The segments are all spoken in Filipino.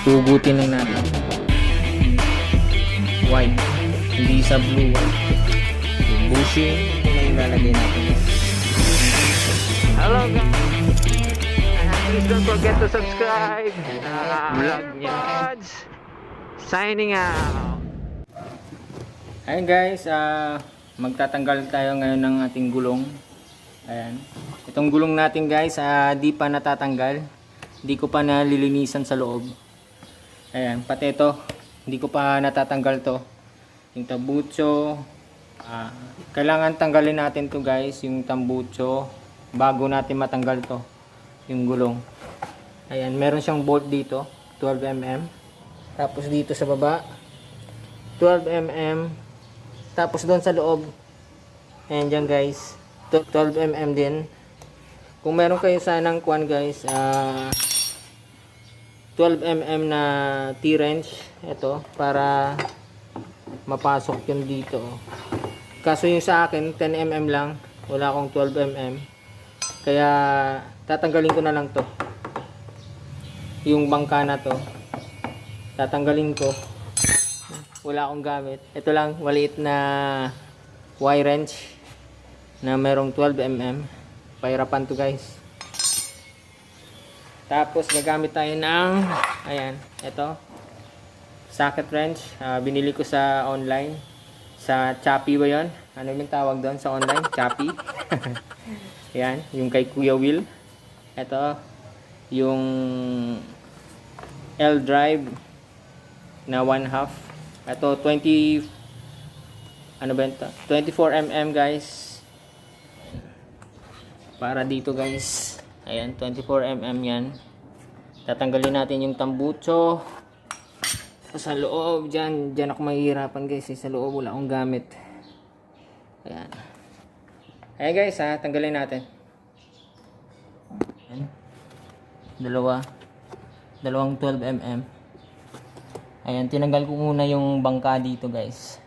Hugutin lang natin. White. Hindi sa blue white. Yung bushing na ilalagay natin. Hello guys! Please don't forget to subscribe. Vlog Pods. Signing out. Ayan guys, magtatanggal tayo ngayon ng ating gulong. Ayan. Itong gulong natin guys, di pa natatanggal. Hindi ko pa nalilinisan sa loob. Ayan, pati ito, hindi ko pa natatanggal to. Yung tambucho, kailangan tanggalin natin to guys, yung tambucho, bago natin matanggal to, yung gulong. Ayan, meron siyang bolt dito, 12mm. Tapos dito sa baba, 12mm. Tapos doon sa loob, ayan dyan guys, 12mm din. Kung meron kayo sanang kuwan guys, 12mm na T-wrench, ito, para mapasok yun dito. Kaso yung sa akin, 10mm lang, wala akong 12mm. Kaya tatanggalin ko na lang to. Yung bangka na to, tatanggalin ko. Wala akong gamit. Ito lang, maliit na Y-wrench na merong 12mm. Pahirapan to guys. Tapos gagamit tayo ng, ayan, ito, socket wrench. Binili ko sa online, sa Shopee ba yun? Ano yung tawag doon sa online? Shopee. Ayan, yung kay Kuya Will. Ito, yung L-drive na 1/2. Ito, 20, ano ba ito? 24mm guys. Para dito guys. Ayan, 24mm yan. Tatanggalin natin yung tambucho. Sa loob, dyan ako mahihirapan guys. Sa loob, wala akong gamit. Ayan. Ayan guys, tanggalin natin. Ayan. Dalawang 12mm. Ayan, tinanggal ko muna yung bangka dito guys.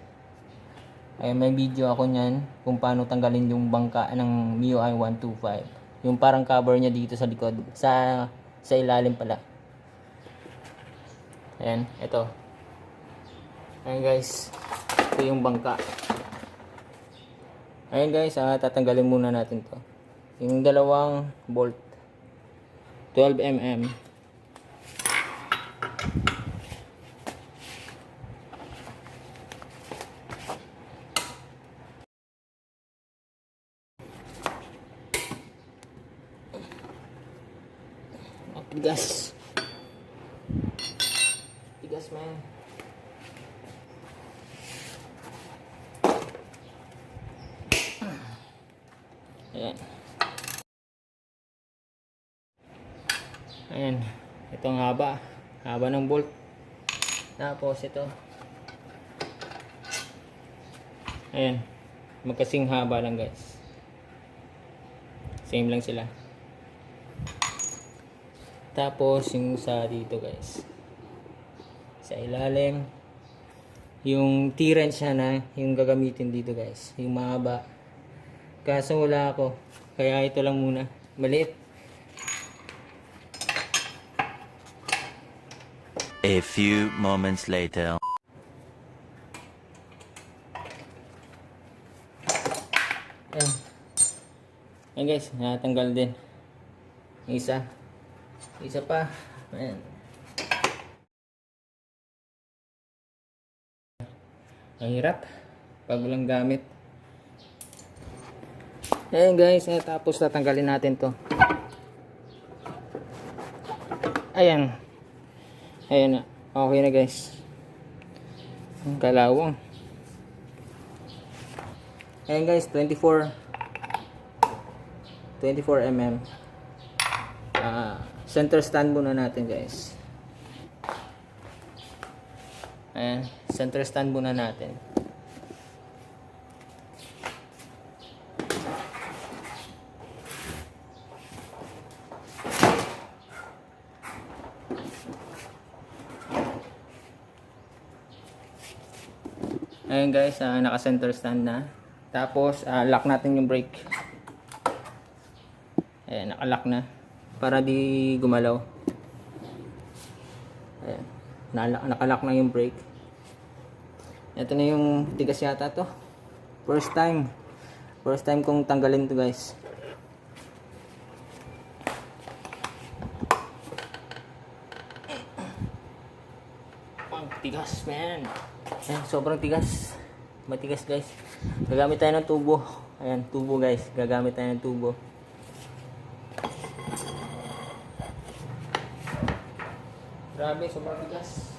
Ayan, may video ako nyan kung paano tanggalin yung bangka ng MIUI 125. Yung parang cover niya dito sa likod, sa ilalim pala. Ayan, ito. Ayan guys, ito yung bangka. Ayan guys, tatanggalin muna natin to. Yung dalawang bolt, 12mm. Tigas. Tigas man. Ayan. Ayan. Itong haba. Haba ng bolt. Tapos ito. Ayan. Magkasing haba lang guys. Same lang sila. Tapos yung sa dito guys, sa ilalim, yung T-wrench na yung gagamitin dito guys, yung mahaba. Kaso wala ako, kaya ito lang muna, maliit. A few moments later. Ayan. Ayan guys, natanggal din. Isa pa. Ayan. Ang hirap pag walang gamit. Ayan guys, tapos tatanggalin natin to. Ayan. Ayan na. Okay na guys. Ang kalawang. Ayan guys, 24mm. Center stand muna natin guys. Ayan, center stand muna natin. Ayan guys, naka center stand na. Tapos lock natin yung brake. Ayan, naka-lock na para di gumalaw. Ayan. Nakalak na yung brake. Ito na yung tigas yata to. First time kong tanggalin to guys. Ang tigas man. Ayan, sobrang tigas. Matigas guys. Gagamit tayo ng tubo. Ayan, tubo guys. Gagamit tayo ng tubo. Grabe, sobrang tigas.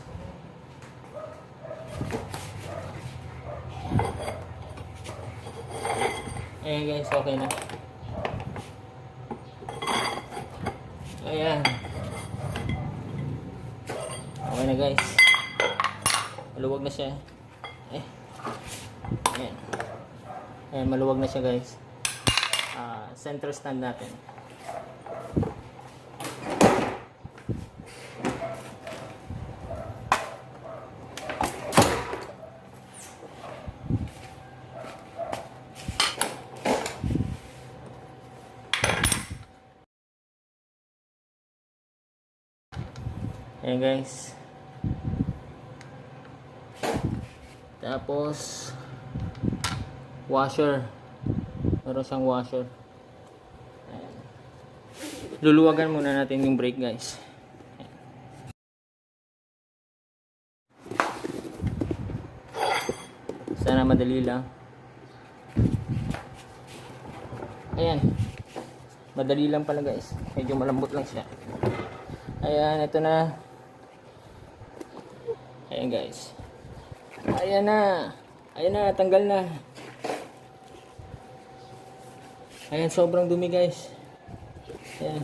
Ayan guys, okay na. Ayan. Okay na guys. Maluwag na siya. Ayan. Ayan, maluwag na siya guys. Center stand natin. Ayan guys. Tapos washer. Meron siyang washer. Ayan. Luluwagan muna natin yung brake guys. Ayan. Sana madali lang. Ayan. Madali lang pala guys. Medyo malambot lang siya. Ayan, ito na. Ayan guys. Ayan na. Ayan na, tanggal na. Ayan, sobrang dumi guys. Ayan.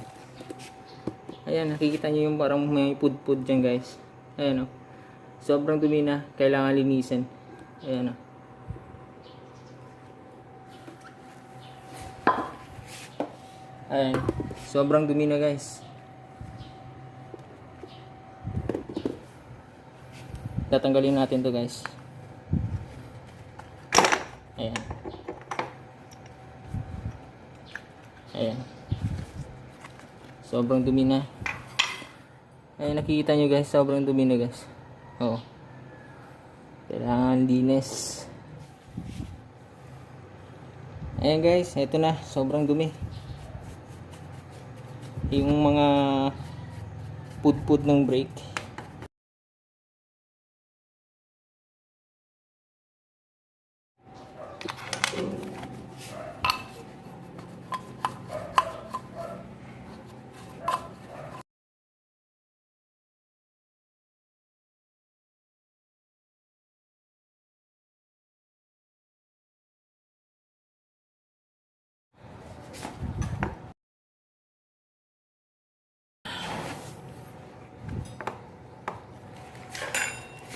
Ayan, nakikita nyo yung parang may pud-pud dyan guys. Ayan o. Sobrang dumi na. Kailangan linisin. Ayan o. Ayan. Sobrang dumi na guys. Tatanggalin natin to guys. Ayan. Ayan. Sobrang dumi na. Ayan, nakikita nyo guys, sobrang dumi na guys. Oo. Kailangan linis. Ayan guys, ito na, sobrang dumi. Yung mga pud-pud ng brake.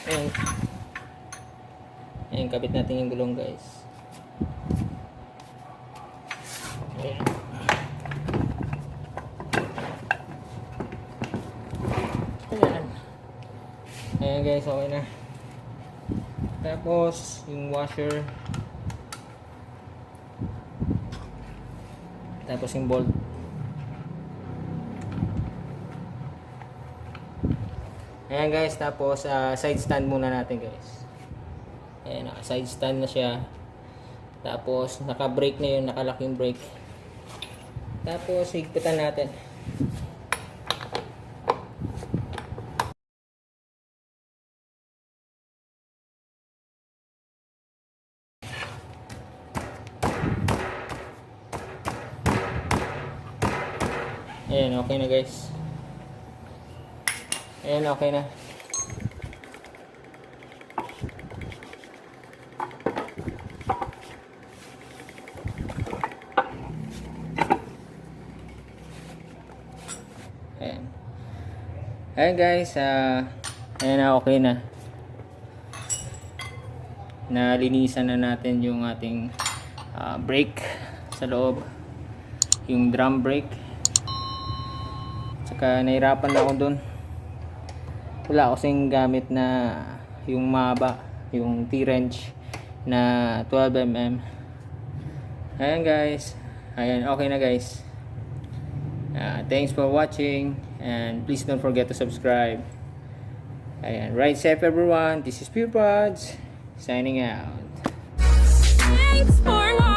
Ayan. Ayan, kabit natin yung gulong guys. Ayan. Ayan. Ayan guys, okay na. Tapos, yung washer. Tapos yung bolt. Ayan guys, tapos side stand muna natin guys. Ayan, side stand na siya. Tapos naka-brake na yun, nakalock yung brake. Tapos higpitan natin. Ayan, okay na guys. Ayan, okay na. Ayan. Ayan guys, ayan na, okay na. Nalinisan na natin yung ating brake sa loob. Yung drum brake. Tsaka nahirapan na ako dun. Wala kasing gamit na yung mahaba, yung T-wrench na 12mm. Ayan guys. Ayan, okay na guys. Thanks for watching and please don't forget to subscribe. Ayan, ride safe everyone. This is Pure Pods, signing out. Thanks for watching.